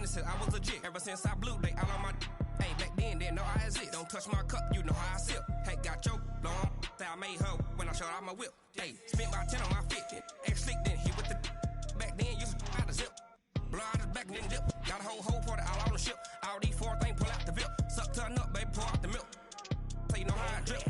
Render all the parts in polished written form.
since I was a jit. Ever since I blew, they all on my. Hey, back then, didn't know I exist. Don't touch my cup, you know how I sip. Hey, got your long. I made her when I showed out my whip. Hey, spent about 10 on my fit. Ex-slick, then hit with the. Back then, you out the zip. Blow out his back, then dip. Got a whole party all on the ship. All these four things, pull out the VIP. Suck, turn up, baby, pour out the milk. So you know how I drip.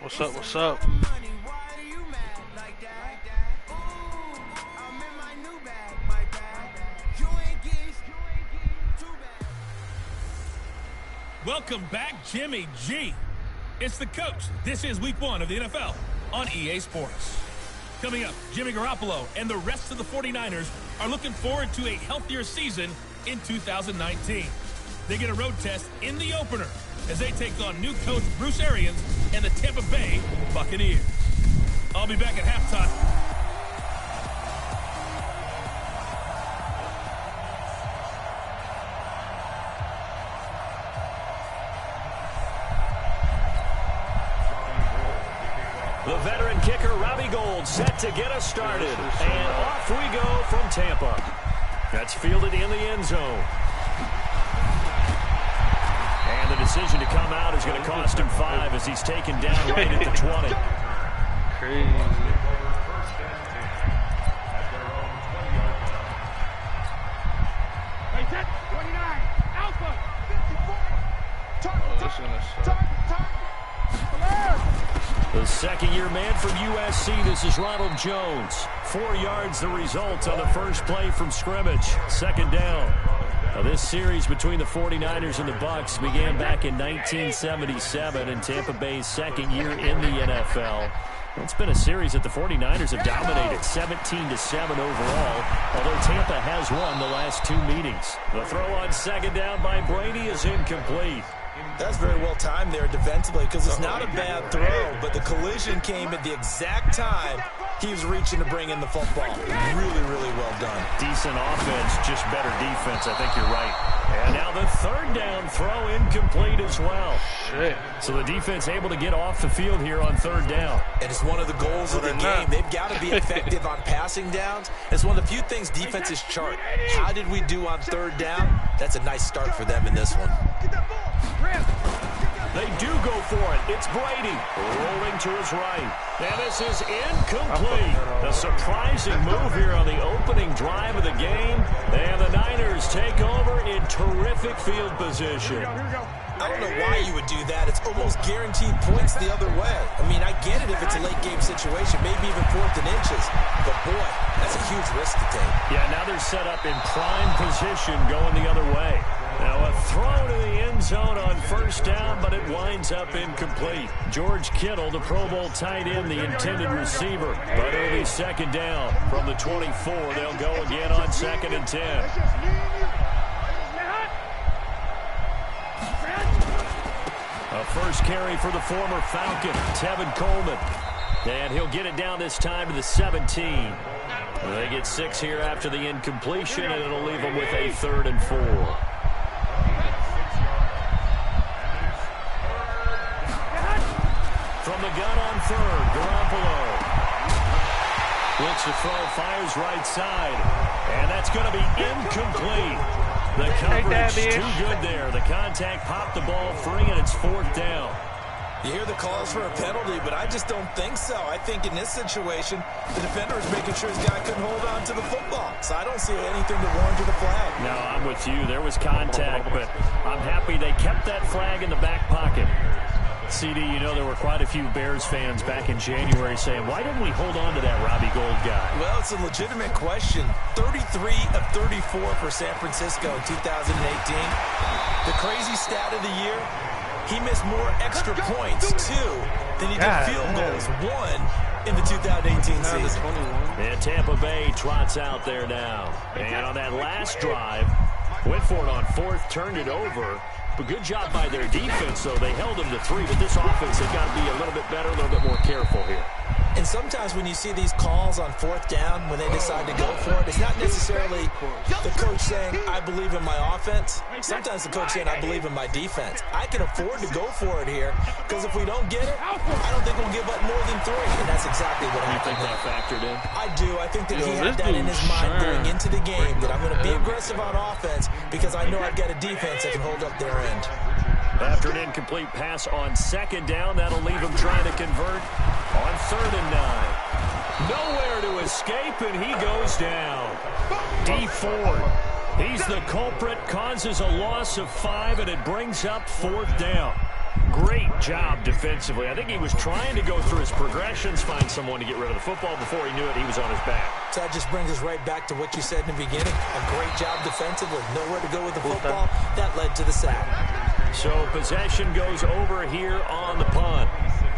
What's up, what's up? Welcome back, Jimmy G. It's the coach. This is week 1 of the NFL on EA Sports. Coming up, Jimmy Garoppolo and the rest of the 49ers are looking forward to a healthier season in 2019. They get a road test in the opener as they take on new coach Bruce Arians and the Tampa Bay Buccaneers. I'll be back at halftime. The veteran kicker, Robbie Gould, set to get us started. And off we go from Tampa. That's fielded in the end zone. And the decision to come out is going to cost him 5 as he's taken down right at the 20. Crazy. The second-year man from USC, this is Ronald Jones. 4 yards the result on the first play from scrimmage. Second down. Now, this series between the 49ers and the Bucs began back in 1977 in Tampa Bay's second year in the NFL. It's been a series that the 49ers have dominated, 17-7 overall, although Tampa has won the last 2 meetings. The throw on second down by Brady is incomplete. That's very well timed there defensively because it's not a bad throw, but the collision came at the exact time he was reaching to bring in the football. Really, really well done. Decent offense, just better defense. I think you're right. And now the third down throw incomplete as well. Shit. So the defense able to get off the field here on third down. And it's one of the goals of the game. They've got to be effective on passing downs. It's one of the few things defenses chart. How did we do on third down? That's a nice start for them in this one. They do go for it. It's Brady rolling to his right. And this is incomplete. A surprising move here on the opening drive of the game. And the Niners take over in terrific field position. I don't know why you would do that. It's almost guaranteed points the other way. I mean, I get it if it's a late game situation, maybe even 4th and inches. But boy, that's a huge risk to take. Yeah, now they're set up in prime position going the other way. Now a throw to the end zone on first down, but it winds up incomplete. George Kittle, the Pro Bowl tight end, the intended receiver. But it'll be second down from the 24. They'll go again on 2nd and 10. A first carry for the former Falcon, Tevin Coleman. And he'll get it down this time to the 17. They get 6 here after the incompletion, and it'll leave them with a 3rd and 4. From the gun on third, Garoppolo. Looks to throw, fires right side. And that's going to be incomplete. The coverage too good there. The contact popped the ball free, and it's 4th down. You hear the calls for a penalty, but I just don't think so. I think in this situation, the defender is making sure his guy couldn't hold on to the football. So I don't see anything to warrant the flag. No, I'm with you. There was contact, but I'm happy they kept that flag in the back pocket. CD, you know there were quite a few Bears fans back in January saying, why didn't we hold on to that Robbie Gould guy? Well, it's a legitimate question. 33 of 34 for San Francisco in 2018. The crazy stat of the year, he missed more extra points, 2, than he did field goals, 1 in the 2018 season. And Tampa Bay trots out there now. And on that last drive, went for it on 4th, turned it over. But good job by their defense, though. They held them to 3, but this offense has got to be a little bit better, a little bit more careful here. And sometimes when you see these calls on 4th down, when they decide to go for it, it's not necessarily the coach saying, I believe in my offense. Sometimes the coach saying, I believe in my defense. I can afford to go for it here, because if we don't get it, I don't think we'll give up more than 3. And that's exactly what happened. You think that factored in? I do. I think that he had that in his mind going into the game, that I'm going to be aggressive on offense because I know I've got a defense that can hold up their end. After an incomplete pass on 2nd down, that'll leave him trying to convert on 3rd and 9. Nowhere to escape, and he goes down. D Ford, he's the culprit, causes a loss of 5, and it brings up 4th down. Great job defensively. I think he was trying to go through his progressions, find someone to get rid of the football. Before he knew it, he was on his back. So that just brings us right back to what you said in the beginning. A great job defensively. Nowhere to go with the football. That led to the sack. So possession goes over here on the punt.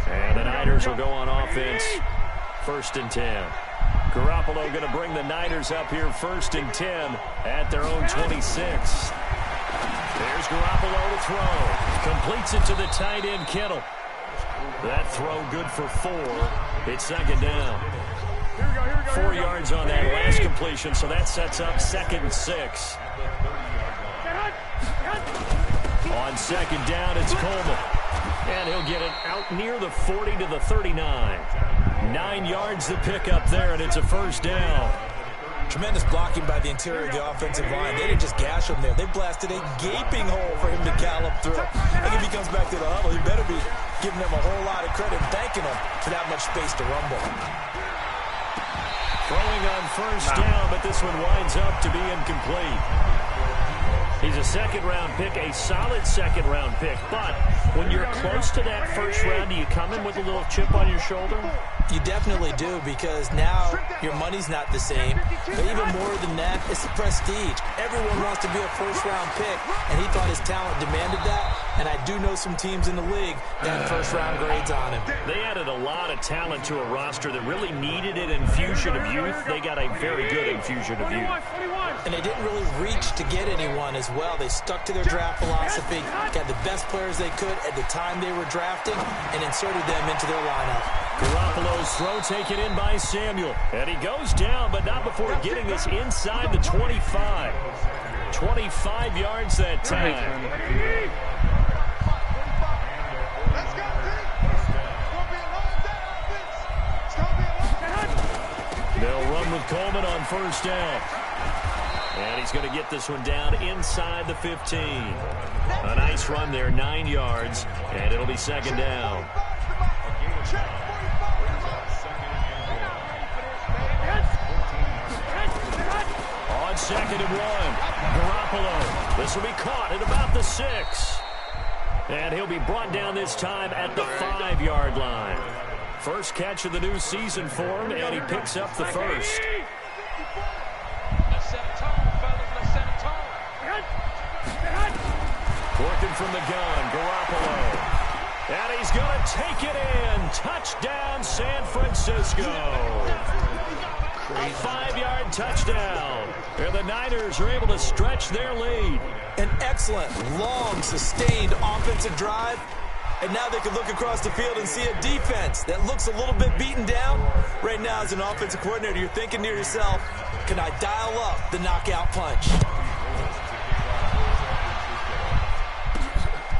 And the Niners will go on offense. 1st and 10. Garoppolo going to bring the Niners up here 1st and 10 at their own 26. There's Garoppolo to throw. Completes it to the tight end, Kittle. That throw good for 4. It's 2nd down. 4 yards on that last completion, so that sets up 2nd and 6. On 2nd down, it's Coleman. And he'll get it out near the 40 to the 39. 9 yards to pick up there, and it's a 1st down. Tremendous blocking by the interior of the offensive line. They didn't just gash him there. They blasted a gaping hole for him to gallop through. I think if he comes back to the huddle, he better be giving them a whole lot of credit, thanking them for that much space to rumble. Throwing on 1st down, but this one winds up to be incomplete. He's a 2nd-round pick, a solid 2nd-round pick. But when you're close to that 1st round, do you come in with a little chip on your shoulder? You definitely do, because now your money's not the same. But even more than that, it's the prestige. Everyone wants to be a 1st-round pick, and he thought his talent demanded that. And I do know some teams in the league that 1st-round grades on him. They added a lot of talent to a roster that really needed an infusion of youth. They got a very good infusion of youth. And they didn't really reach to get anyone as well. They stuck to their draft philosophy, got the best players they could at the time they were drafting, and inserted them into their lineup. Garoppolo's throw taken in by Samuel. And he goes down, but not before getting this inside the 25. 25 yards that time. They'll run with Coleman on 1st down. And he's going to get this one down inside the 15. A nice run there, 9 yards, and it'll be 2nd down. On 2nd and 1, Garoppolo. This will be caught at about the 6. And he'll be brought down this time at the 5-yard line. First catch of the new season for him, and he picks up the 1st. Working from the gun, Garoppolo. And he's going to take it in. Touchdown, San Francisco. A 5-yard touchdown. And the Niners are able to stretch their lead. An excellent, long, sustained offensive drive. And now they can look across the field and see a defense that looks a little bit beaten down. Right now, as an offensive coordinator, you're thinking to yourself, can I dial up the knockout punch?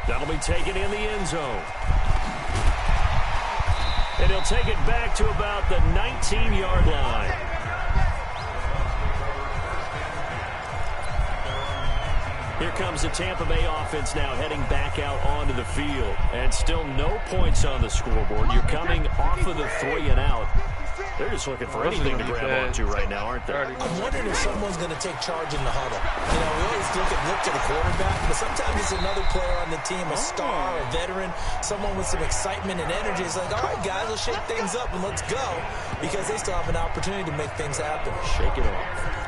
That'll be taken in the end zone. And he'll take it back to about the 19-yard line. Here comes the Tampa Bay offense now heading back out onto the field. And still no points on the scoreboard. You're coming off of the 3 and out. They're just looking for anything to grab onto right now, aren't they? I'm wondering if someone's going to take charge in the huddle. You know, we always look to the quarterback, but sometimes it's another player on the team, a star, a veteran, someone with some excitement and energy. It's like, all right, guys, let's shake things up and let's go, because they still have an opportunity to make things happen. Shake it off.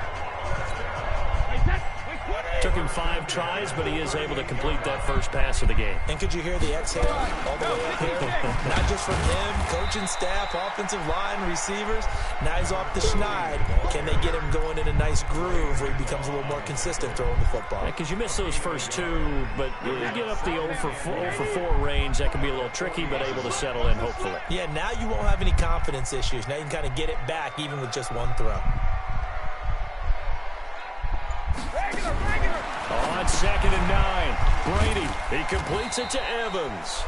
Took him 5 tries, but he is able to complete that first pass of the game. And could you hear the exhale all the way up here? Not just from him, coaching staff, offensive line, receivers. Now he's off the schneid. Can they get him going in a nice groove where he becomes a little more consistent throwing the football? Because you miss those first 2, but you get up the 0 for 4 range. That can be a little tricky, but able to settle in, hopefully. Yeah, now you won't have any confidence issues. Now you can kind of get it back even with just 1 throw. On 2nd and 9, Brady, he completes it to Evans.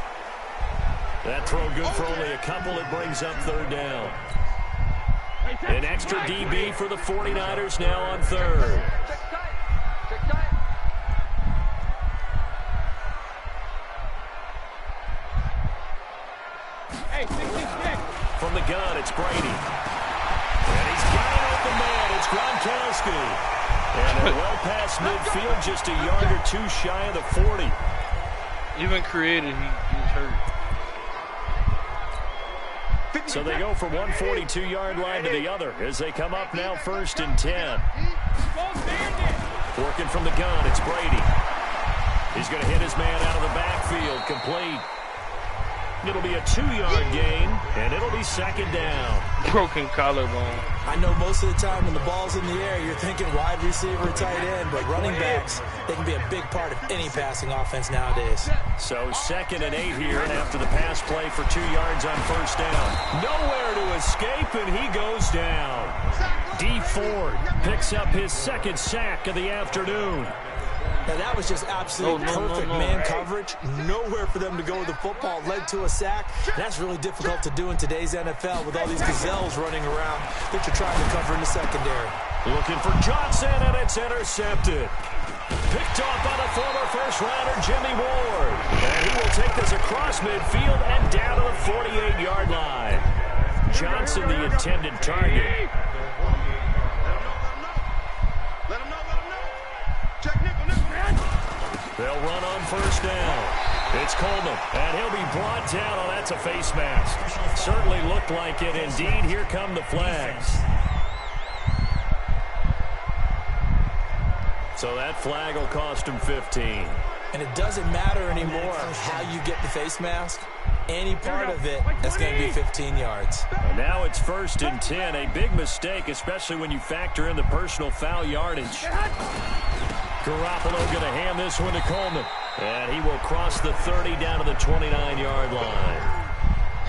That throw good for only a couple. It brings up 3rd down. An extra DB for the 49ers now on 3rd. From the gun, it's Brady. And he's got an open man. It's Gronkowski. And they're well past midfield, just a yard or 2 shy of the 40. Even created, he's hurt. So they go from one 42-yard line to the other as they come up now 1st and 10. Working from the gun, it's Brady. He's going to hit his man out of the backfield, complete. It'll be a 2-yard gain, and it'll be 2nd down. Broken collarbone. I know most of the time when the ball's in the air, you're thinking wide receiver, tight end, but running backs, they can be a big part of any passing offense nowadays. So 2nd and 8 here after the pass play for 2 yards on 1st down. Nowhere to escape, and he goes down. D. Ford picks up his 2nd sack of the afternoon. Now, that was just absolute perfect man coverage. Nowhere for them to go with the football. Led to a sack. That's really difficult to do in today's NFL with all these gazelles running around that you're trying to cover in the secondary. Looking for Johnson, and it's intercepted. Picked off by the former first-rounder, Jimmy Ward. And he will take this across midfield and down to the 48-yard line. Johnson, the intended target. They'll run on 1st down. It's Coleman, and he'll be brought down. Oh, that's a face mask. Certainly looked like it. Indeed, here come the flags. So that flag will cost him 15. And it doesn't matter anymore how you get the face mask. Any part of it, that's going to be 15 yards. And now it's 1st and 10. A big mistake, especially when you factor in the personal foul yardage. Garoppolo going to hand this one to Coleman. And he will cross the 30 down to the 29-yard line.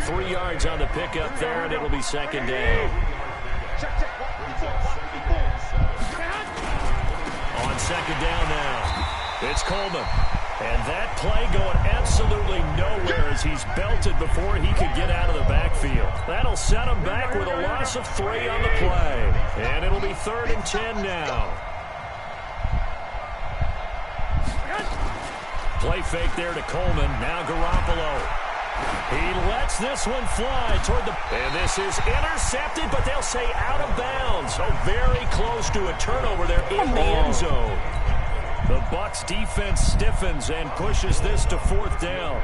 3 yards on the pickup there, and it'll be 2nd down. On 2nd down now, it's Coleman. And that play going absolutely nowhere as he's belted before he could get out of the backfield. That'll set him back with a loss of 3 on the play. And it'll be 3rd and 10 now. Play fake there to Coleman. Now Garoppolo. He lets this one fly toward the... And this is intercepted, but they'll say out of bounds. So very close to a turnover there in the end zone. The Bucs defense stiffens and pushes this to 4th down.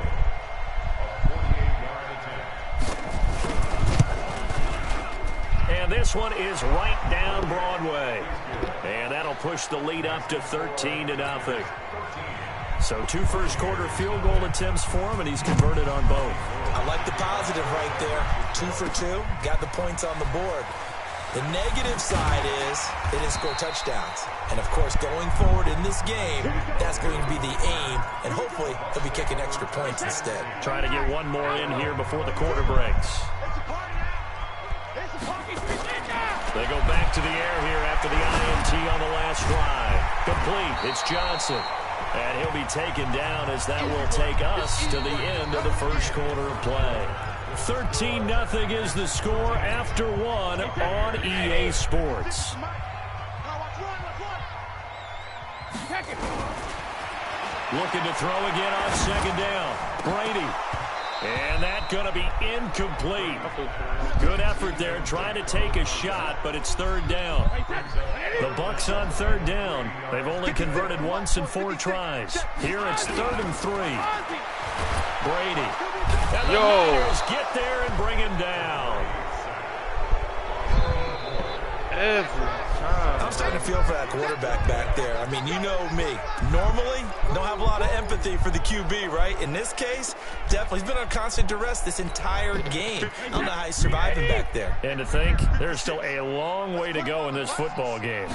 And this one is right down Broadway. And that'll push the lead up to 13-0. So 2 first-quarter field goal attempts for him, and he's converted on both. I like the positive right there. 2 for 2. Got the points on the board. The negative side is they didn't score touchdowns. And, of course, going forward in this game, that's going to be the aim. And hopefully he'll be kicking extra points instead. Trying to get one more in here before the quarter breaks. They go back to the air here after the INT on the last drive. Complete. It's Johnson. And he'll be taken down as that will take us to the end of the first quarter of play. 13-0 is the score after one on EA Sports. Looking to throw again on second down. Brady. And that's going to be incomplete. Good effort there trying to take a shot, but it's third down. The Bucs on third down. They've only converted once in 4 tries. Here it's 3rd and 3. Brady. And the Niners get there and bring him down. I'm starting to feel for that quarterback back there. I mean, you know me. Normally, don't have a lot of empathy for the QB, right? In this case, definitely. He's been on constant duress this entire game. I don't know how he's surviving back there. And to think, there's still a long way to go in this football game.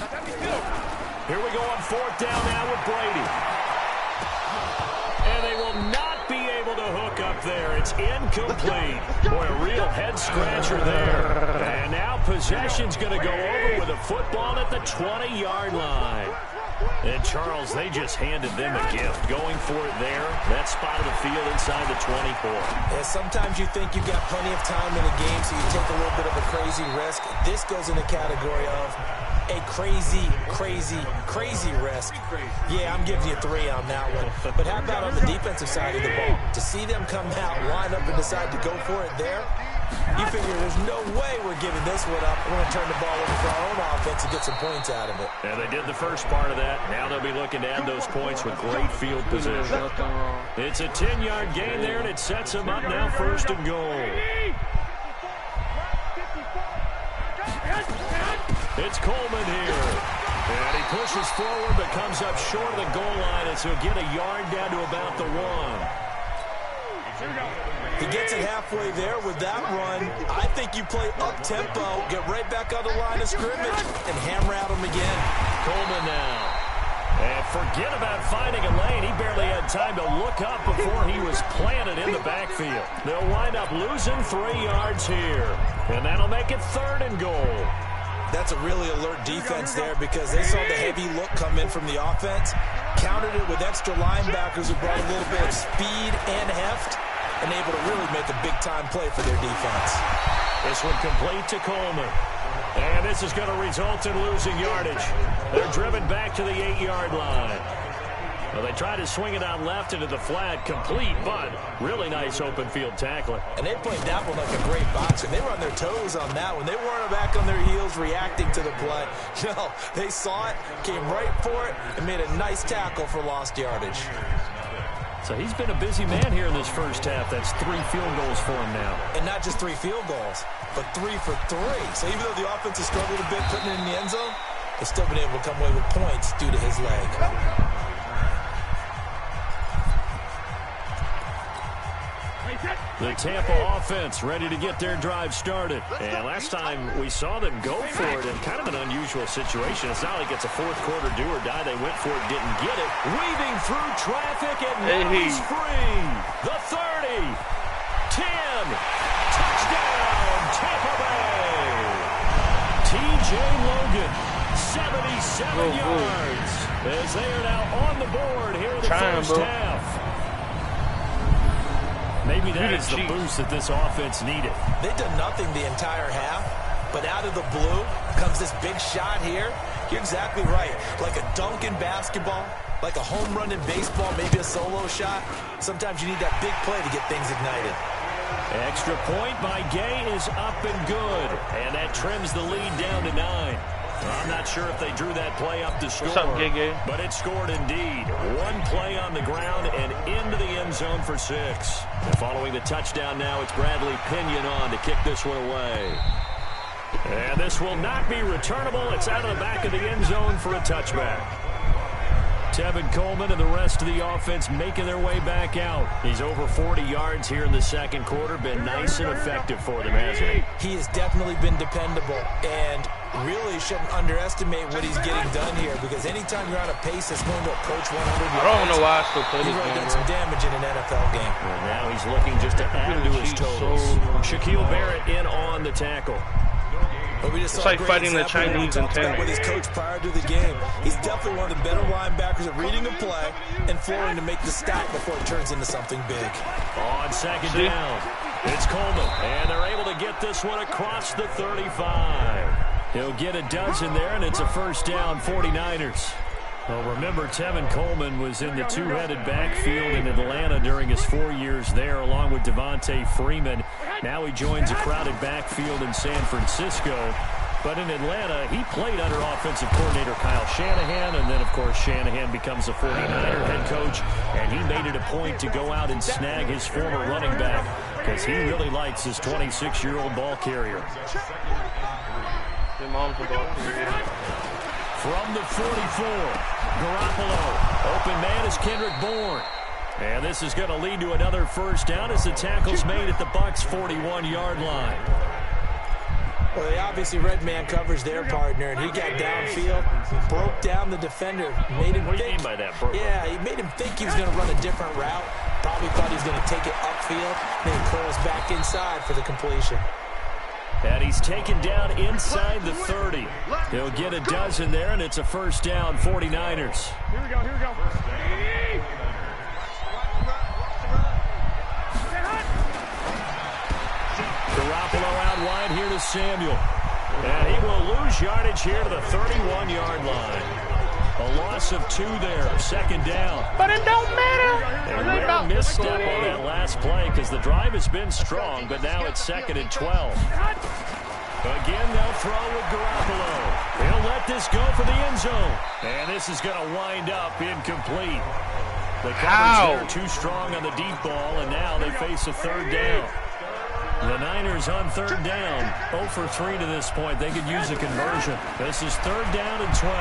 Here we go on 4th down now with Brady. And they will not be able to hook up there. It's incomplete. Boy, a real head-scratcher there. And now possession's going to go over with a football at the 20-yard line. And, Charles, they just handed them a gift. Going for it there, that spot of the field inside the 24. Yeah, sometimes you think you've got plenty of time in a game, so you take a little bit of a crazy risk. This goes in the category of a crazy risk. Yeah, I'm giving you 3 on that one. But how about on the defensive side of the ball? To see them come out, line up, and decide to go for it there, you figure there's no way we're giving this one up. We're going to turn the ball over for our own offense and get some points out of it. And they did the first part of that. Now they'll be looking to add those points with great field position. It's a 10-yard gain there, and it sets them up now 1st and goal. It's Coleman here. And he pushes forward but comes up short of the goal line, and so he'll get a yard down to about the 1. He gets it halfway there with that run. I think you play up-tempo, get right back on the line of scrimmage, and hammer at him again. Coleman now. And forget about finding a lane. He barely had time to look up before he was planted in the backfield. They'll wind up losing 3 yards here. And that'll make it 3rd and goal. That's a really alert defense there because they saw the heavy look come in from the offense, countered it with extra linebackers who brought a little bit of speed and heft, and able to really make a big-time play for their defense. This one complete to Coleman. And this is going to result in losing yardage. They're driven back to the 8-yard line. Well, they tried to swing it out left into the flat, complete, but really nice open field tackling. And they played that one like a great boxer. They were on their toes on that one. They weren't back on their heels reacting to the play. No, they saw it, came right for it, and made a nice tackle for lost yardage. So he's been a busy man here in this first half. That's 3 field goals for him now. And not just 3 field goals, but 3 for 3. So even though the offense has struggled a bit putting it in the end zone, they've still been able to come away with points due to his leg. The Tampa offense ready to get their drive started. And last time we saw them go for it in kind of an unusual situation. It's not like it's a fourth quarter do or die. They went for it, didn't get it. Weaving through traffic, and now he's free. The 30, 10, touchdown, Tampa Bay. T.J. Logan, 77 yards, as they are now on the board here in the first half. Maybe that is the boost that this offense needed. They've done nothing the entire half, but out of the blue comes this big shot here. You're exactly right. Like a dunk in basketball, like a home run in baseball, maybe a solo shot. Sometimes you need that big play to get things ignited. Extra point by Gay is up and good, and that trims the lead down to 9. I'm not sure if they drew that play up to score, but it scored indeed. 1 play on the ground and into the end zone for 6. And following the touchdown now, it's Bradley Pinion on to kick this one away. And this will not be returnable. It's out of the back of the end zone for a touchback. Tevin Coleman and the rest of the offense making their way back out. He's over 40 yards here in the second quarter. Been nice and effective for them, hasn't he? He has definitely been dependable, and really shouldn't underestimate what he's getting done here, because anytime you're on a pace that's going to approach 100 yards, I don't know why I still play this he's game. done some damage in an NFL game. And now he's looking just to add to his totals. Shaquille Barrett in on the tackle. But we just it's saw like fighting the Chinese in tennis. With his coach prior to the game, he's definitely one of the better linebackers at reading a play and flooring to make the stop before it turns into something big. On second down. It's Coleman, and they're able to get this one across the 35. He'll get a dozen there, and it's a first down, 49ers. Well, remember, Tevin Coleman was in the two-headed backfield in Atlanta during his 4 years there, along with Devontae Freeman. Now he joins a crowded backfield in San Francisco. But in Atlanta, he played under offensive coordinator Kyle Shanahan, and then, of course, Shanahan becomes a 49er head coach, and he made it a point to go out and snag his former running back because he really likes his 26-year-old ball carrier. From the 44, Garoppolo. Open man is Kendrick Bourne. And this is going to lead to another first down as the tackle's made at the Bucs' 41-yard line. Well, they obviously read man coverage their partner, and he got downfield, broke down the defender, made him What do think. you mean by that, bro? Yeah, he made him think he was going to run a different route. Probably thought he was going to take it upfield, then he curls back inside for the completion. And he's taken down inside the 30. He'll get a dozen there, and it's a first down, 49ers. Here we go. Garoppolo out wide here to Samuel. And he will lose yardage here to the 31-yard line. A loss of 2 there, second down. But it don't matter. A rare misstep on that last play because the drive has been strong, but now it's 2nd and 12. Again, they'll throw with Garoppolo. He'll let this go for the end zone. And this is going to wind up incomplete. The coverage there too strong on the deep ball, and now they face a third down. The Niners on third down, 0 for 3 to this point. They could use a conversion. This is third down and 12.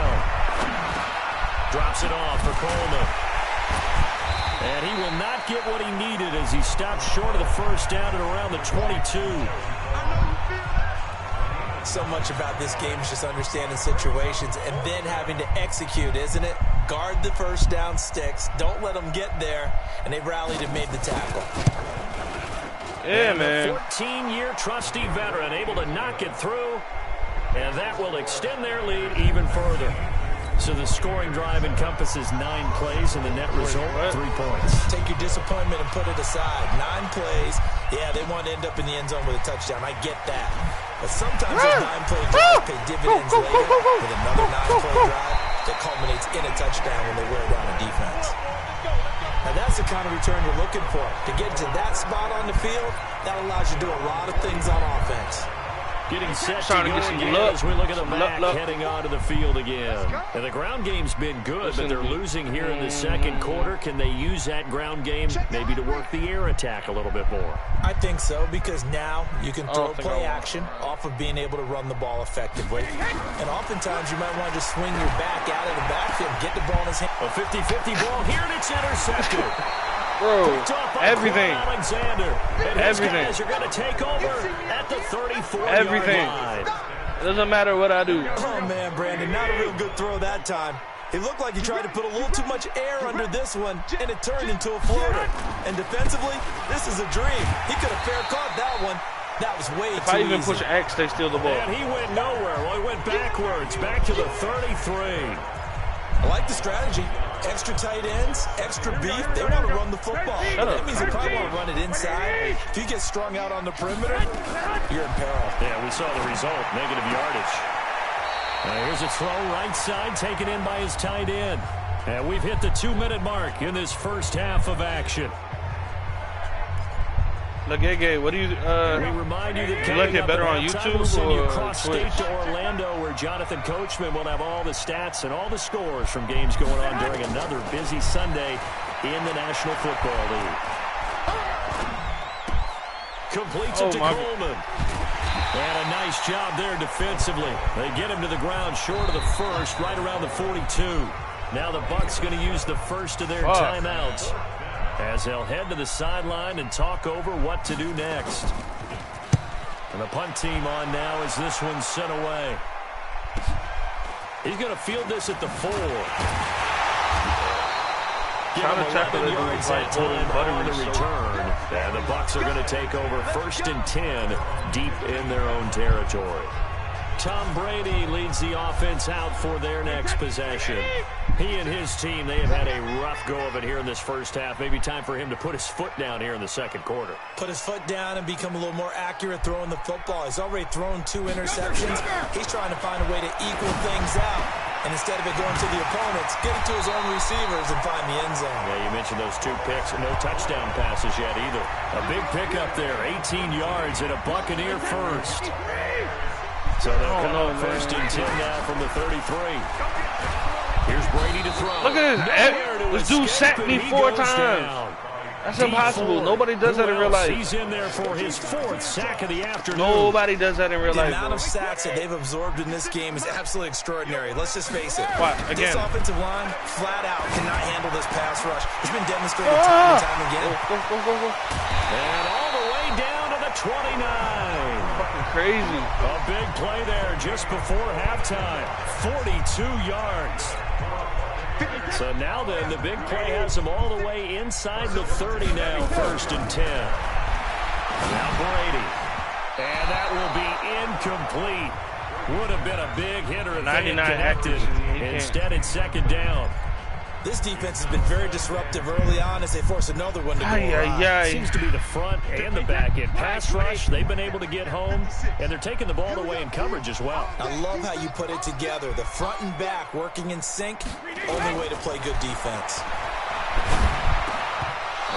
Drops it off for Coleman. And he will not get what he needed as he stops short of the first down at around the 22. So much about this game is just understanding situations and then having to execute, isn't it? Guard the first down sticks. Don't let them get there. And they rallied and made the tackle. Yeah, man. 14-year trusty veteran able to knock it through. And that will extend their lead even further. So the scoring drive encompasses 9 plays, and the net result, 3 points. Take your disappointment and put it aside. 9 plays. Yeah, they want to end up in the end zone with a touchdown. I get that. But sometimes those 9-play drives pay dividends later with another 9-play drive that culminates in a touchdown when they wear down a defense. Now, that's the kind of return you're looking for. To get to that spot on the field, that allows you to do a lot of things on offense. Getting set to Trying to go get some again luck. as we look at the back Luck. heading onto the field again. And the ground game's been good, but they're losing here in the second quarter. Can they use that ground game maybe to work the air attack a little bit more? I think so, because now you can throw play action off of being able to run the ball effectively. And oftentimes you might want to just swing your back out of the backfield and get the ball in his hand. A 50-50 ball here, and it's intercepted. Bro, everything. Alexander. And his Everything. guys are going to take over at the 34-yard Everything. line. It doesn't matter what I do. Oh, man, Brandon, not a real good throw that time. It looked like he tried to put a little too much air under this one, and it turned into a floater. And defensively, this is a dream. He could have fair caught that one. That was way If too I even easy. push X, they steal the ball. And he went nowhere. Well, he went backwards, back to the 33. I like the strategy. Extra tight ends, extra beef. They want to run the football. Shut up. That means they probably want to run it inside. If you get strung out on the perimeter, you're in peril. Yeah, we saw the result, negative yardage. Here's a throw right side taken in by his tight end. And we've hit the 2-minute mark in this first half of action. Legege, what do you We remind you that you like coming it up better at on halftime, YouTube we'll send you or across Twitch? state to Orlando, where Jonathan Coachman will have all the stats and all the scores from games going on during another busy Sunday in the National Football League. Completes it to Coleman. And a nice job there defensively. They get him to the ground short of the first, right around the 42. Now the Bucs going to use the first of their timeouts as they'll head to the sideline and talk over what to do next. And the punt team on now as this one's sent away. He's going to field this at the 4. Give him 11 yards that time on the return. And the Bucs are going to take over 1st and 10 deep in their own territory. Tom Brady leads the offense out for their next possession. He and his team, they have had a rough go of it here in this first half. Maybe time for him to put his foot down here in the second quarter. Put his foot down and become a little more accurate throwing the football. He's already thrown 2 interceptions. He's trying to find a way to equal things out. And instead of it going to the opponents, get it to his own receivers and find the end zone. Yeah, you mentioned those 2 picks. No touchdown passes yet either. A big pickup there, 18 yards and a Buccaneer first. So they'll come out first and 10 now from the 33. Here's Brady to throw. Look at this. This dude sacked me 4 times. That's impossible. Nobody does that in real life. He's in there for his 4th sack of the afternoon. Nobody does that in real life. The amount of sacks that they've absorbed in this game is absolutely extraordinary. Let's just face it. What? Again? This offensive line, flat out, cannot handle this pass rush. It's been demonstrated time and time again. Go. And all the way down to the 29. Fucking crazy. A big play there just before halftime. 42 yards. So now then, the big play has them all the way inside the 30 now, 1st and 10. Now Brady. And that will be incomplete. Would have been a big hitter if they had connected. Instead, it's 2nd down. This defense has been very disruptive early on as they force another one to go awry. Seems to be the front and the back end. Pass rush, they've been able to get home, and they're taking the ball away in coverage as well. I love how you put it together. The front and back working in sync, only way to play good defense.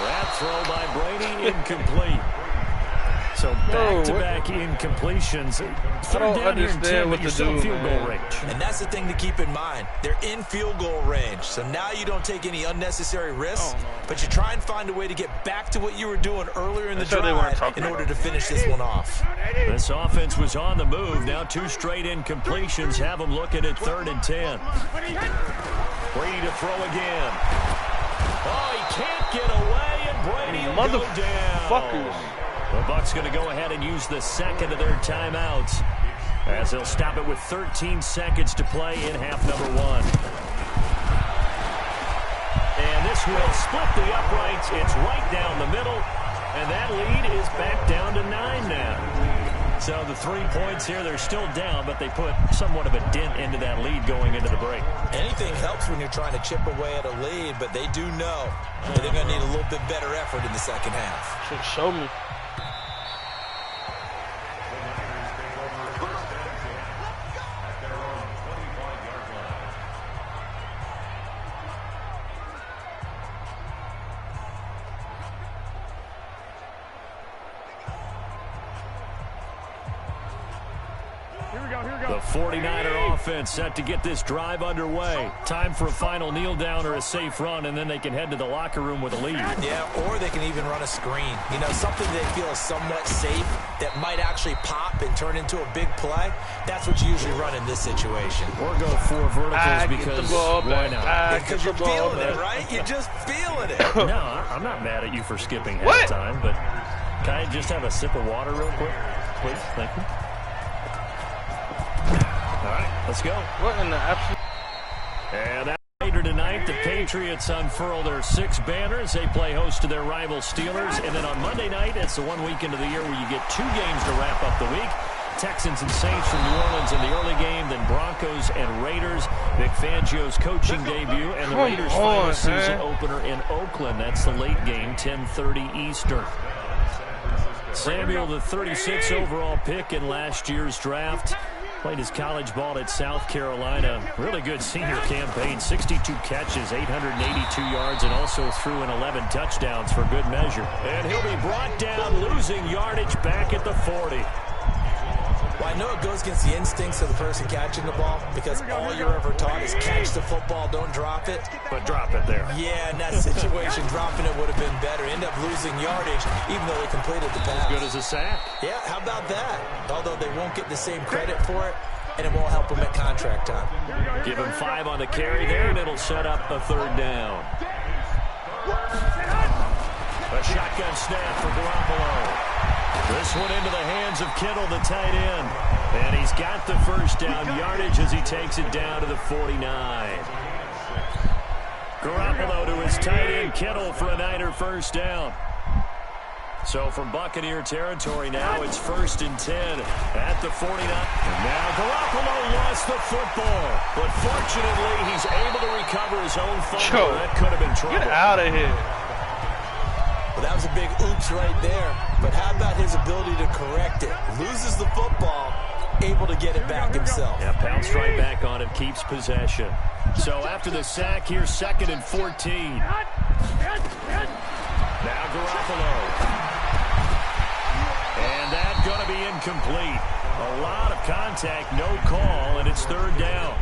That throw by Brady, incomplete. So back-to-back incompletions. I don't understand what to do, field goal range. And that's the thing to keep in mind. They're in field goal range. So now you don't take any unnecessary risks, but you try and find a way to get back to what you were doing earlier in the drive in order to finish this one off. This offense was on the move. Now 2 straight incompletions have them looking at 3rd and 10. Brady to throw again. Oh, he can't get away, and Brady will go down. The Bucs going to go ahead and use the second of their timeouts as they'll stop it with 13 seconds to play in half number 1. And this will split the uprights. It's right down the middle, and that lead is back down to 9 now. So the 3 points here, they're still down, but they put somewhat of a dent into that lead going into the break. Anything helps when you're trying to chip away at a lead, but they do know that they're going to need a little bit better effort in the second half. Show me. The 49er offense set to get this drive underway. Time for a final kneel down or a safe run, and then they can head to the locker room with a lead. Yeah, or they can even run a screen. You know, something they feel is somewhat safe that might actually pop and turn into a big play. That's what you usually run in this situation. Or go 4 verticals because why not? Because you're feeling it, right? You're just feeling it. No, I'm not mad at you for skipping halftime, but can I just have a sip of water real quick? Please, thank you. All right, let's go. What in the absolute? And later tonight, the Patriots unfurl their 6 banners. They play host to their rival Steelers. And then on Monday night, it's the one weekend of the year where you get 2 games to wrap up the week. Texans and Saints from New Orleans in the early game, then Broncos and Raiders. Vic Fangio's coaching debut, and the Raiders' final season opener in Oakland. That's the late game, 10:30 Eastern. Samuel, the 36th overall pick in last year's draft. Played his college ball at South Carolina. Really good senior campaign. 62 catches, 882 yards, and also threw in 11 touchdowns for good measure. And he'll be brought down, losing yardage back at the 40. Well, I know it goes against the instincts of the person catching the ball because all you're ever taught is catch the football, don't drop it. But drop it there. Yeah, in that situation, dropping it would have been better. End up losing yardage even though they completed the pass. As good as a sack. Yeah, how about that? Although they won't get the same credit for it, and it won't help them at contract time. Give him 5 on the carry there, and it'll set up a 3rd down. A shotgun snap for Garoppolo. This one into the hands of Kittle, the tight end. And he's got the first down yardage as he takes it down to the 49. Garoppolo to his tight end, Kittle, for a Niner first down. So from Buccaneer territory now, it's 1st and 10 at the 49. And now Garoppolo lost the football. But fortunately, he's able to recover his own fumble. That could have been trouble. Get out of here. Well, that was a big oops right there. But how about his ability to correct it? Loses the football, able to get it back himself. Yeah, pounced right back on it, keeps possession. So after the sack, here's 2nd and 14. Now Garoppolo. And that's going to be incomplete. A lot of contact, no call, and it's 3rd down.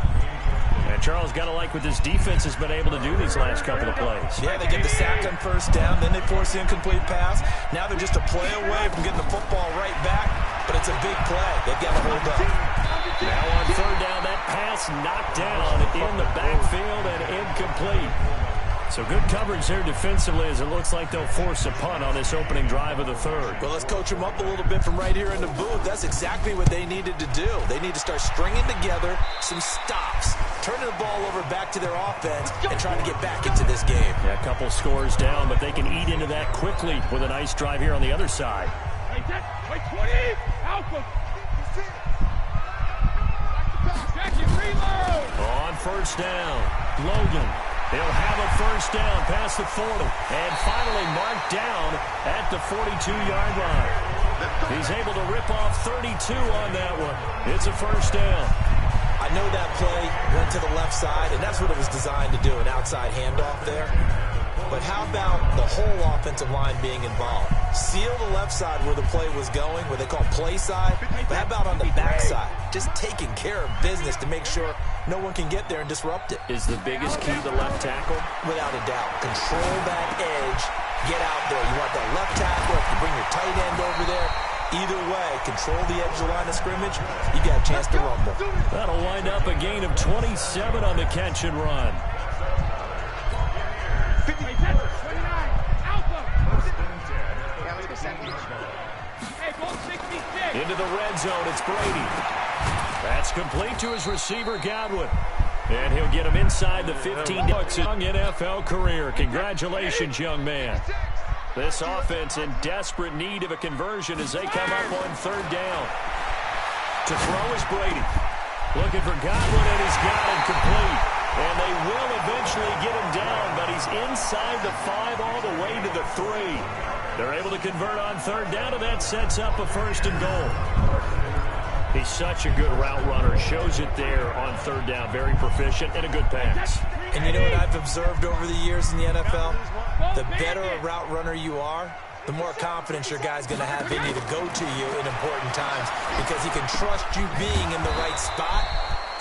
And Charles, got to like what this defense has been able to do these last couple of plays. Yeah, they get the sack on 1st down, then they force the incomplete pass. Now they're just a play away from getting the football right back, but it's a big play. They've got to hold up. Now on 3rd down, that pass knocked down in the backfield and incomplete. So good coverage there defensively as it looks like they'll force a punt on this opening drive of the 3rd. Well, let's coach them up a little bit from right here in the booth. That's exactly what they needed to do. They need to start stringing together some stops, turning the ball over back to their offense, and trying to get back into this game. Yeah, a couple scores down, but they can eat into that quickly with a nice drive here on the other side. On 1st down, Logan. He'll have a 1st down past the 40. And finally marked down at the 42-yard line. He's able to rip off 32 on that one. It's a 1st down. I know that play went to the left side, and that's what it was designed to do, an outside handoff there. But how about the whole offensive line being involved? Seal the left side where the play was going, where they call play side. But how about on the back side? Just taking care of business to make sure no one can get there and disrupt it. Is the biggest key the left tackle? Without a doubt. Control that edge. Get out there. You want that left tackle. If you bring your tight end over there, either way, control the edge of the line of scrimmage. You got a chance to rumble. That'll wind up a gain of 27 on the catch and run. Into the red zone, it's Brady. That's complete to his receiver, Godwin. And he'll get him inside the 15. Young NFL career. Congratulations, young man. This offense in desperate need of a conversion as they come up on 3rd down. To throw is Brady. Looking for Godwin, and he's got him complete. And they will eventually get him down, but he's inside the 5 all the way to the 3. They're able to convert on 3rd down, and that sets up a 1st and goal. He's such a good route runner. Shows it there on 3rd down. Very proficient and a good pass. And you know what I've observed over the years in the NFL? The better a route runner you are, the more confidence your guy's going to have in you to go to you in important times because he can trust you being in the right spot,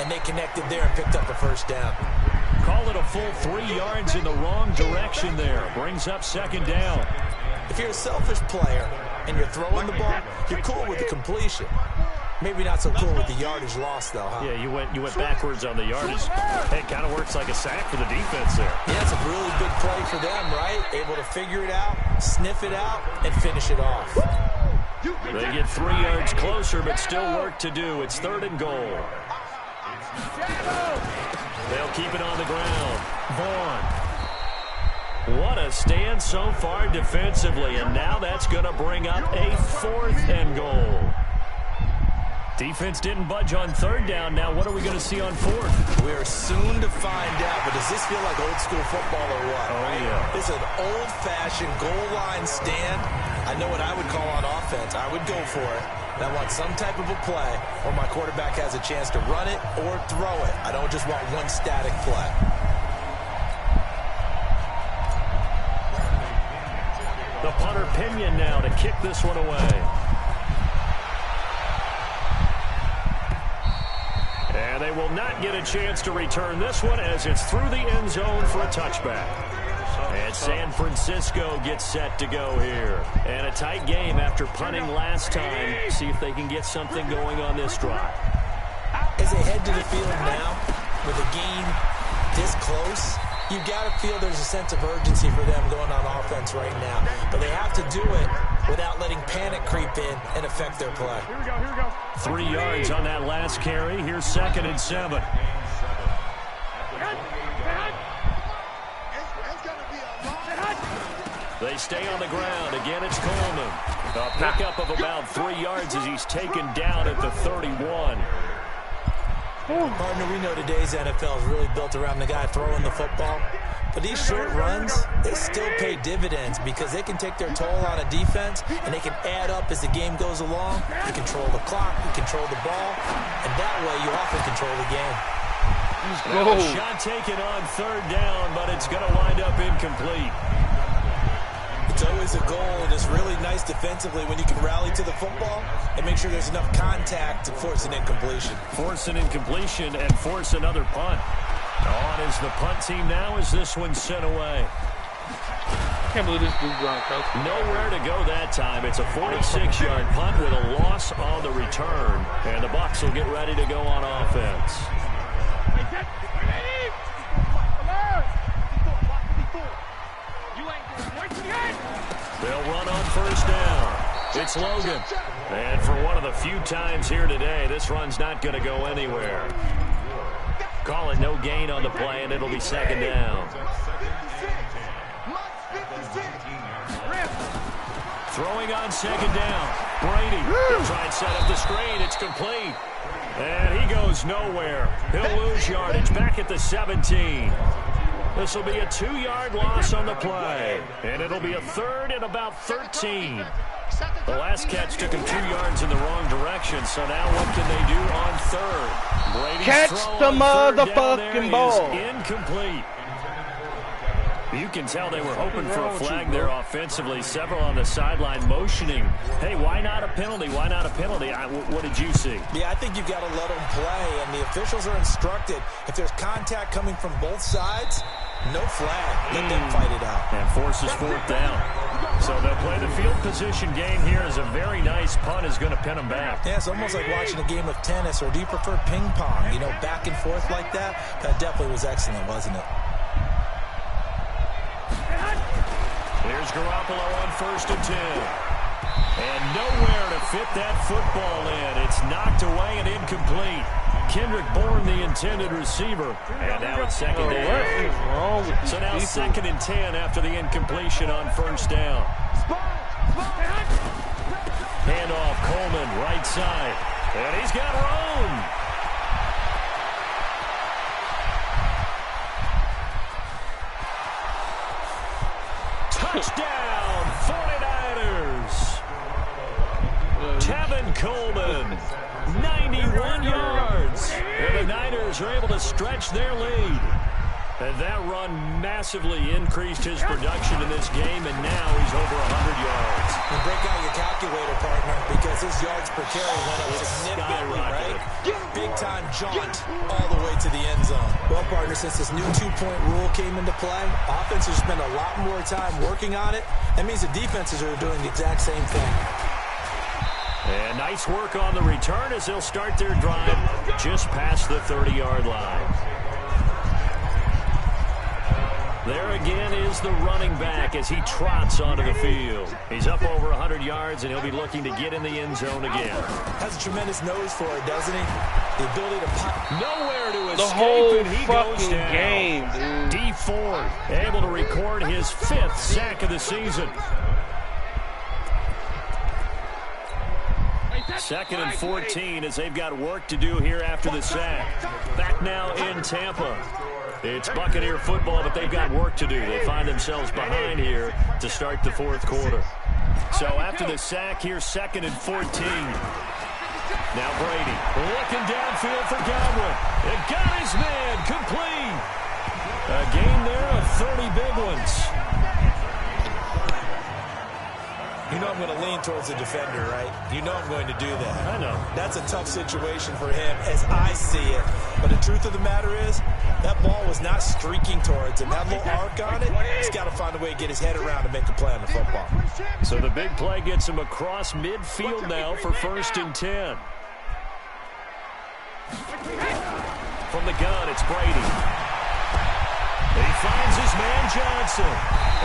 and they connected there and picked up a 1st down. Call it a full 3 yards in the wrong direction there. Brings up 2nd down. If you're a selfish player and you're throwing the ball, you're cool with the completion. Maybe not so cool with the yardage loss, though, huh? Yeah, you went backwards on the yardage. It kind of works like a sack for the defense there. Yeah, it's a really big play for them, right? Able to figure it out, sniff it out, and finish it off. They get 3 yards closer, but still work to do. It's 3rd and goal. They'll keep it on the ground. Vaughn. What a stand so far defensively, and now that's going to bring up a 4th and goal. Defense didn't budge on 3rd down. Now what are we going to see on 4th? We're soon to find out, but does this feel like old school football or what? Oh, yeah. It's an old-fashioned goal line stand. I know what I would call on offense. I would go for it. I want some type of a play where my quarterback has a chance to run it or throw it. I don't just want one static play. The punter Pinion now to kick this one away. And they will not get a chance to return this one as it's through the end zone for a touchback. And San Francisco gets set to go here. And a tight game after punting last time. See if they can get something going on this drive. As they head to the field now, with a game this close, you've got to feel there's a sense of urgency for them going on offense right now. But they have to do it without letting panic creep in and affect their play. Here we go. 3 yards on that last carry. Here's 2nd and 7. They stay on the ground. Again, it's Coleman. A pickup of about 3 yards as he's taken down at the 31. Partner, we know today's NFL is really built around the guy throwing the football. But these short runs, they still pay dividends because they can take their toll on a defense and they can add up as the game goes along. You control the clock, you control the ball, and that way you often control the game. Well, a shot taken on 3rd down, but it's going to wind up incomplete. It's always a goal, and it's really nice defensively when you can rally to the football and make sure there's enough contact to force an incompletion. Force an incompletion and force another punt. On is the punt team now as this one's sent away. I can't believe this dude's gone, Coach. Nowhere to go that time. It's a 46-yard punt with a loss on the return. And the Bucs will get ready to go on offense. They'll run on 1st down. It's Logan. And for one of the few times here today, this run's not going to go anywhere. Call it no gain on the play, and it'll be 2nd down. Throwing on 2nd down. Brady will try and set up the screen. It's complete. And he goes nowhere. He'll lose yardage back at the 17. This will be a 2-yard loss on the play. And it'll be a 3rd and about 13. The last catch took him 2 yards in the wrong direction, so now what can they do on 3rd? Brady's catch the motherfucking ball. Incomplete. You can tell they were hoping for a flag there offensively. Several on the sideline motioning. Hey, why not a penalty? Why not a penalty? What did you see? Yeah, I think you've got to let them play, and the officials are instructed. If there's contact coming from both sides, no flag. Let them fight it out. And forces 4th down. So they'll play the field position game here as a very nice punt is going to pin them back. Yeah, it's almost like watching a game of tennis, or do you prefer ping pong? You know, back and forth like that? That definitely was excellent, wasn't it? Here's Garoppolo on 1st and 10. And nowhere to fit that football in. It's knocked away and incomplete. Kendrick Bourne, the intended receiver. And now it's 2nd down. What is wrong with So now 2nd and 10 after the incompletion on 1st down. Handoff, Coleman, right side. And he's got room. Touchdown, 49ers. Tevin Coleman, 91 yards. And the Niners are able to stretch their lead. And that run massively increased his production in this game, and now he's over 100 yards. And break out your calculator, partner, because his yards per carry went up significantly, right? Big-time jaunt all the way to the end zone. Well, partner, since this new two-point rule came into play, offenses spend a lot more time working on it. That means the defenses are doing the exact same thing. And nice work on the return as they'll start their drive just past the 30-yard line. There again is the running back as he trots onto the field. He's up over 100 yards, and he'll be looking to get in the end zone again. Has a tremendous nose for it, doesn't he? The ability to pop. Nowhere to escape, the whole and he fucking goes down. game, dude. D Ford able to record his 5th sack of the season. 2nd and 14 as they've got work to do here after the sack. Back now in Tampa. It's Buccaneer football, but they've got work to do. They find themselves behind here to start the 4th quarter. So after the sack, here's 2nd and 14. Now Brady looking downfield for Godwin. It got his man complete. A game there of 30 big ones. You know I'm going to lean towards the defender, right? You know I'm going to do that. I know. That's a tough situation for him as I see it. But the truth of the matter is, that ball was not streaking towards him. That little arc on it, he's got to find a way to get his head around to make a play on the football. So the big play gets him across midfield now for 1st and 10. From the gun, it's Brady. He finds his man Johnson.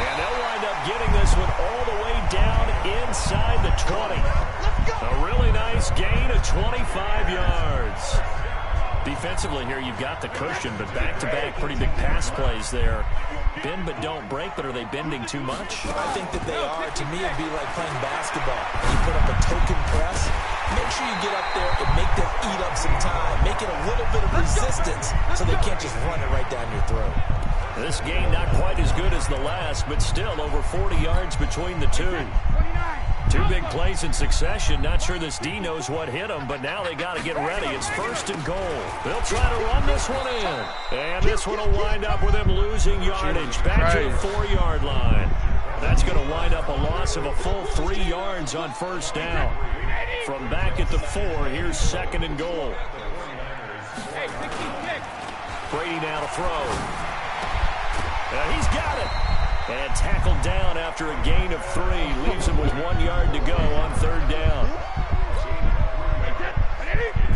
And they'll wind up getting this one all the way down inside the 20. A really nice gain of 25 yards. Defensively here, you've got the cushion, but back-to-back pretty big pass plays there. Bend but don't break, but are they bending too much? I think that they are. To me, it'd be like playing basketball. You put up a token press. Make sure you get up there and make them eat up some time. Make it a little bit of resistance so they can't just run it right down your throat. This game not quite as good as the last, but still over 40 yards between the two. Two big plays in succession. Not sure this D knows what hit them, but now they got to get ready. It's 1st and goal. They'll try to run this one in. And this one will wind up with them losing yardage. Back to the 4-yard line. That's going to wind up a loss of a full 3 yards on 1st down. From back at the 4, here's 2nd and goal. Brady now to throw. He's got it. And tackled down after a gain of 3. Leaves him with 1 yard to go on 3rd down.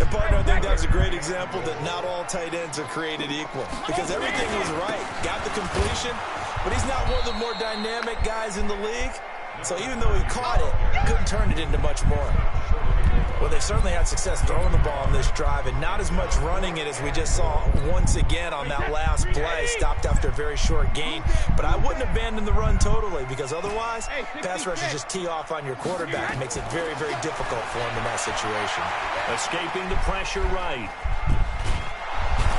And partner, I think that's a great example that not all tight ends are created equal. Because everything was right. Got the completion, but he's not one of the more dynamic guys in the league. So even though he caught it, couldn't turn it into much more. Well, they certainly had success throwing the ball on this drive, and not as much running it as we just saw once again on that last play. Stopped after a very short gain. But I wouldn't abandon the run totally, because otherwise, pass rushers just tee off on your quarterback. It makes it very, very difficult for him in that situation. Escaping the pressure right.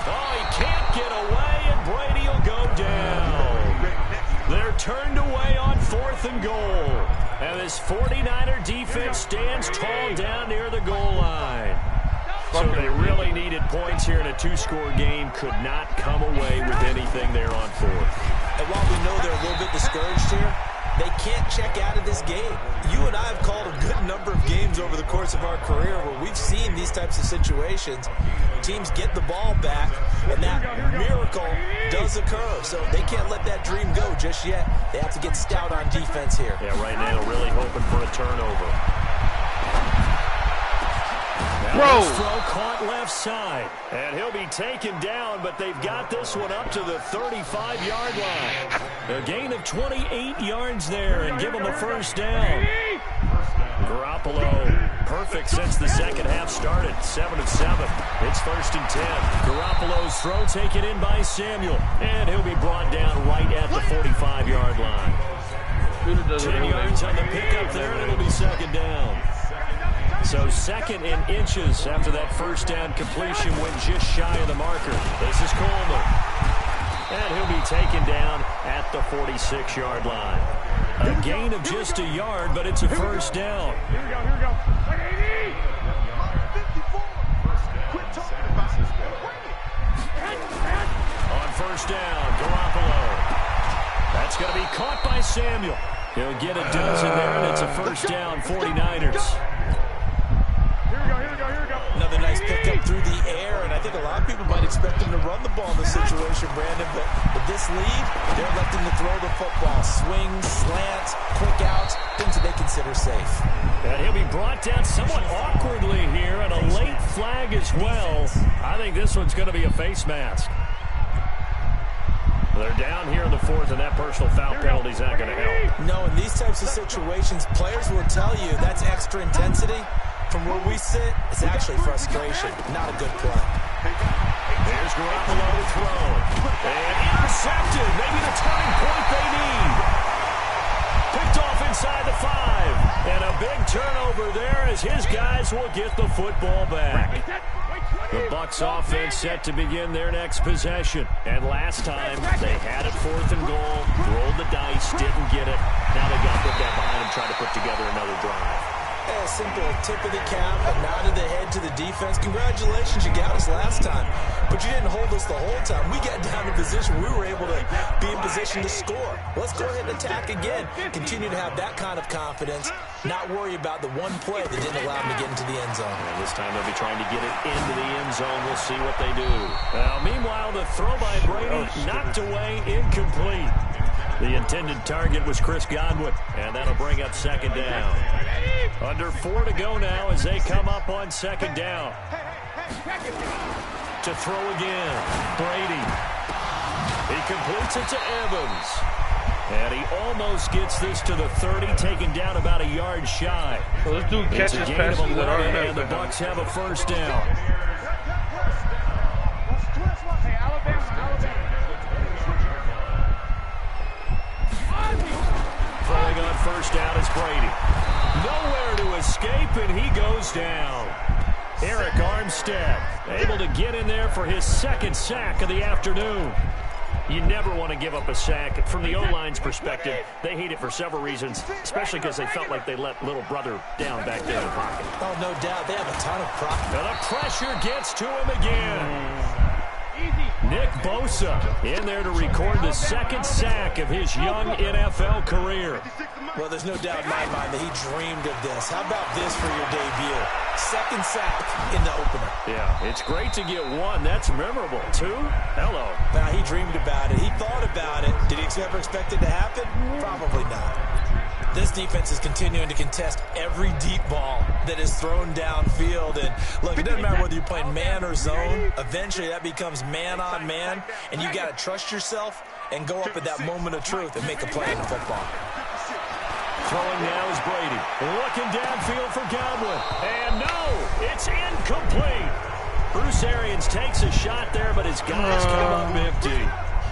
Oh, he can't get away, and Brady will go down. They're turned away on 4th and goal. And this 49er defense stands tall down near the goal line. So they really needed points here in a 2-score game. Could not come away with anything there on 4th. And while we know they're a little bit discouraged here, they can't check out of this game. You and I have called a good number of games over the course of our career where we've seen these types of situations. Teams get the ball back, and that miracle does occur. So they can't let that dream go just yet. They have to get stout on defense here. Yeah, right now really hoping for a turnover. Throw caught left side. And he'll be taken down, but they've got this one up to the 35-yard line. A gain of 28 yards there and give him a 1st down. Garoppolo, perfect since the second half started. 7 of 7. It's 1st and 10. Garoppolo's throw taken in by Samuel. And he'll be brought down right at the 45-yard line. 10 yards on the pickup there, and it'll be 2nd down. So 2nd and inches after that 1st down completion went just shy of the marker. This is Coleman. And he'll be taken down at the 46-yard line. A gain of just a yard, but it's a 1st down. Here we go. On 1st down, Garoppolo. That's going to be caught by Samuel. He'll get a dozen there, and it's a 1st down, 49ers. Another nice pickup through the air, and I think a lot of people might expect him to run the ball in this situation, Brandon, but with this lead, they're electing to throw the football. Swings, slants, quick outs, things that they consider safe. And he'll be brought down somewhat awkwardly here, and a late flag as well. I think this one's going to be a face mask. They're down here in the 4th, and that personal foul penalty is not going to help. No, in these types of situations, players will tell you that's extra intensity. From where we sit, it's actually frustration. Not a good play. Here's Garoppolo to throw. And intercepted. Maybe the turning point they need. Picked off inside the 5. And a big turnover there as his guys will get the football back. The Bucs offense set to begin their next possession. And last time, they had it 4th and goal. Rolled the dice, didn't get it. Now they've got to put that behind them, try to put together another drive. A simple tip of the cap, a nod of the head to the defense. Congratulations, you got us last time, but you didn't hold us the whole time. We got down in position. We were able to be in position to score. Let's go ahead and attack again. Continue to have that kind of confidence, not worry about the one play that didn't allow them to get into the end zone. And this time they'll be trying to get it into the end zone. We'll see what they do. Now, meanwhile, the throw by Brady knocked away, incomplete. The intended target was Chris Godwin, and that'll bring up 2nd down. Under 4 to go now as they come up on 2nd down. To throw again, Brady. He completes it to Evans. And he almost gets this to the 30, taken down about a yard shy. So this dude catches passes that aren't and the Bucs have a 1st down. Throwing on first down is Brady. Nowhere to escape, and he goes down. Eric Armstead able to get in there for his second sack of the afternoon. You never want to give up a sack. From the O-line's perspective, they hate it for several reasons, especially because they felt like they let little brother down back there in the pocket. Oh, no doubt. They have a ton of pride. Now the pressure gets to him again. Nick Bosa in there to record the second sack of his young NFL career. Well, there's no doubt in my mind that he dreamed of this. How about this for your debut? Second sack in the opener. Yeah, it's great to get one. That's memorable. Two? Hello. Now, he dreamed about it. He thought about it. Did he ever expect it to happen? Probably not. This defense is continuing to contest every deep ball that is thrown downfield. And look, it doesn't matter whether you're playing man or zone. Eventually, that becomes man on man. And you got to trust yourself and go up at that moment of truth and make a play in football. Throwing now is Brady. Looking downfield for Godwin. And no, it's incomplete. Bruce Arians takes a shot there, but his guys come up empty.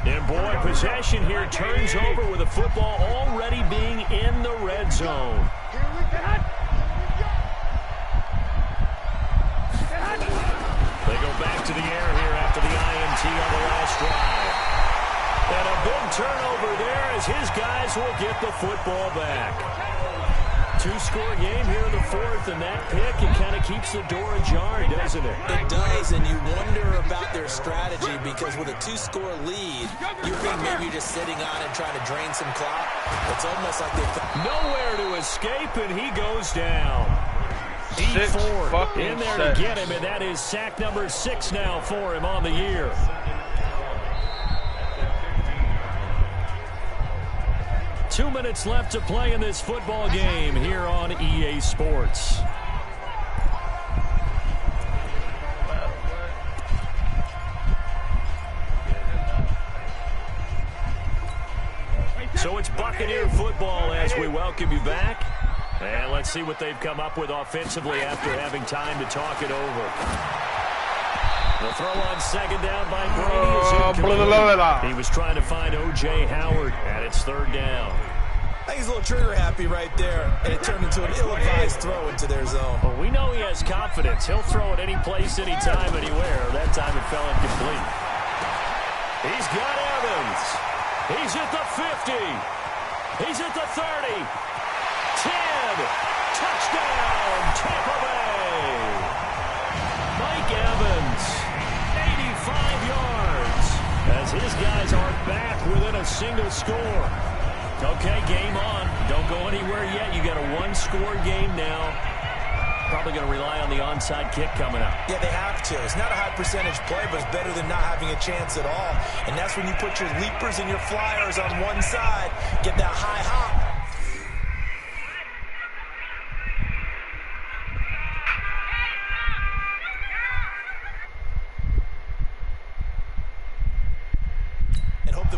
And boy, possession here turns over with the football already being in the red zone. They go back to the air here after the INT on the last drive. And a big turnover there as his guys will get the football back. Two-score game here in the fourth, and that pick, it kind of keeps the door ajar, doesn't it? It does, and you wonder about their strategy because with a two-score lead, you think maybe you're just sitting on it trying to drain some clock. It's almost like they... Nowhere to escape, and he goes down. D4 in there to get him, and that is sack number 6 now for him on the year. Two minutes left to play in this football game here on EA Sports. So it's Buccaneer football as we welcome you back. And let's see what they've come up with offensively after having time to talk it over. The throw on second down by Brady. He was trying to find O.J. Howard, and it's third down. I think he's a little trigger happy right there, and it turned into an ill-advised throw into their zone. Well, we know he has confidence. He'll throw it any place, anytime, anywhere. That time it fell incomplete. He's got Evans. He's at the 50. He's at the 30. 10. Touchdown, Tampa Bay. Mike Evans, 85 yards, as his guys are back within a single score. Okay, game on. Don't go anywhere yet. You got a one-score game now. Probably going to rely on the onside kick coming up. Yeah, they have to. It's not a high percentage play, but it's better than not having a chance at all. And that's when you put your leapers and your flyers on one side, get that high hop.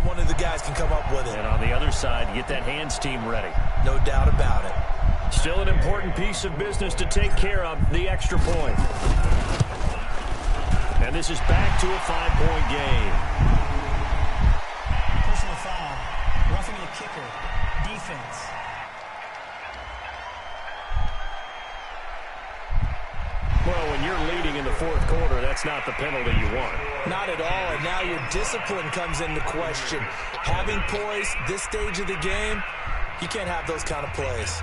One of the guys can come up with it. And on the other side, get that hands team ready. No doubt about it. Still an important piece of business to take care of, the extra point. And this is back to a 5-point game. Personal foul. Roughing the kicker. Defense. Well, when you're leading in the fourth quarter, that's not the penalty you want. Not at all, and now your discipline comes into question. Having poise this stage of the game, you can't have those kind of plays.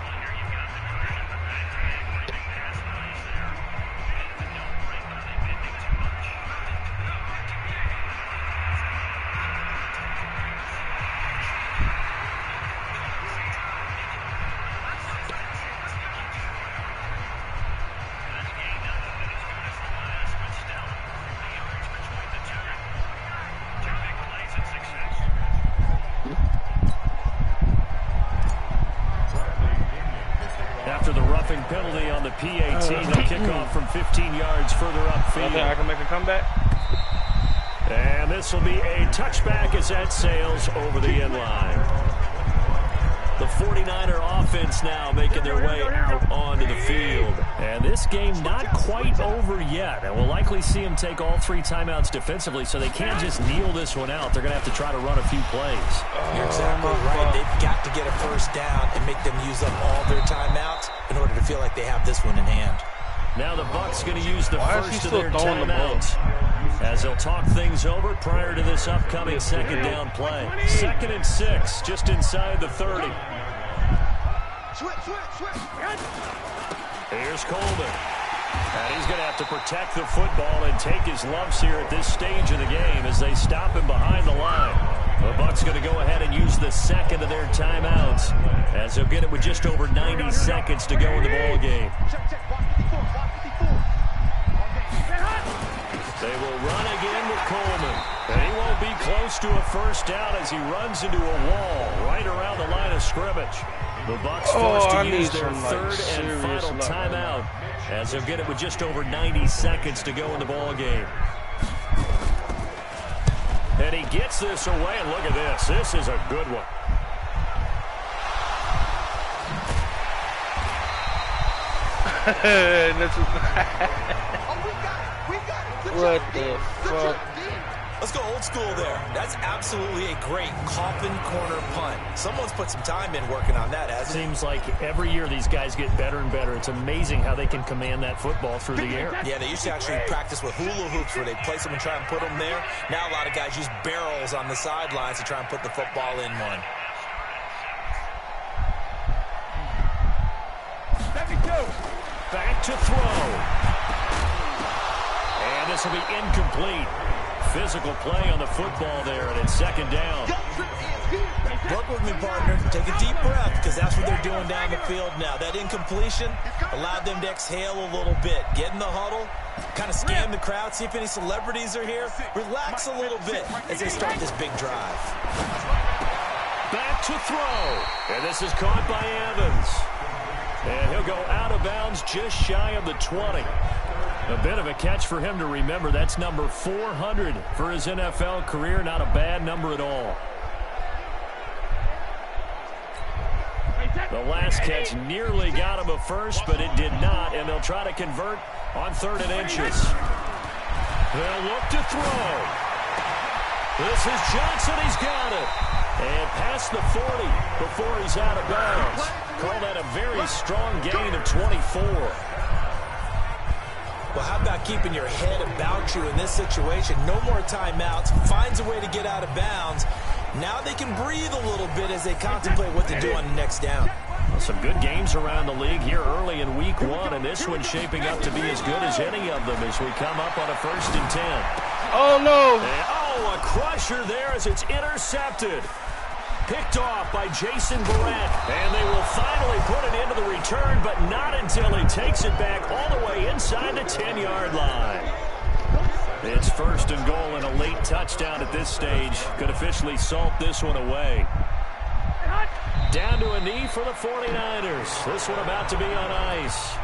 After the roughing penalty on the PAT, they'll kick off from 15 yards further upfield. I think I can make a comeback. And this will be a touchback as that sails over the end line. The 49er offense now making their way out onto the field. And this game not quite over yet. And we'll likely see them take all 3 timeouts defensively, so they can't just kneel this one out. They're going to have to try to run a few plays. You're exactly right. They've got to get a first down and make them use up all their timeouts in order to feel like they have this one in hand. Now the Bucs going to use the first of their timeouts as they'll talk things over prior to this upcoming second down play. 2nd and 6, just inside the 30. Here's Coleman. And he's going to have to protect the football and take his lumps here at this stage of the game as they stop him behind the line. The Bucs going to go ahead and use the second of their timeouts as they'll get it with just over 90 seconds to go in the ball game. They will run again with Coleman. And he won't be close to a first down as he runs into a wall right around the line of scrimmage. The Bucs forced to use their 3rd and final timeout as they'll get it with just over 90 seconds to go in the ball game. And he gets this away, and look at this. This is a good one. What the fuck? Let's go old school there. That's absolutely a great coffin corner punt. Someone's put some time in working on that, hasn't it? Seems like every year these guys get better and better. It's amazing how they can command that football through the air. Yeah, they used to actually practice with hula hoops where they place them and try and put them there. Now a lot of guys use barrels on the sidelines to try and put the football in one. Back to throw. And this will be incomplete. Physical play on the football there, and it's 2nd down. Work with me, partner. Take a deep breath, because that's what they're doing down the field now. That incompletion allowed them to exhale a little bit. Get in the huddle, kind of scan the crowd, see if any celebrities are here. Relax a little bit as they start this big drive. Back to throw. And this is caught by Evans. And he'll go out of bounds just shy of the 20. A bit of a catch for him to remember. That's number 400 for his NFL career. Not a bad number at all. The last catch nearly got him a first, but it did not, and they'll try to convert on 3rd and inches. They'll look to throw. This is Johnson. He's got it. And past the 40 before he's out of bounds. Call that a very strong gain of 24. Well, how about keeping your head about you in this situation? No more timeouts. Finds a way to get out of bounds. Now they can breathe a little bit as they contemplate what to do on the next down. Well, some good games around the league here early in week 1, and this one's shaping up to be as good as any of them as we come up on a 1st and 10. Oh, no. And, a crusher there as it's intercepted. Picked off by Jason Barrett. And they will finally put it into the return, but not until he takes it back all the way inside the 10-yard line. It's 1st and goal, and a late touchdown at this stage could officially salt this one away. Down to a knee for the 49ers. This one about to be on ice.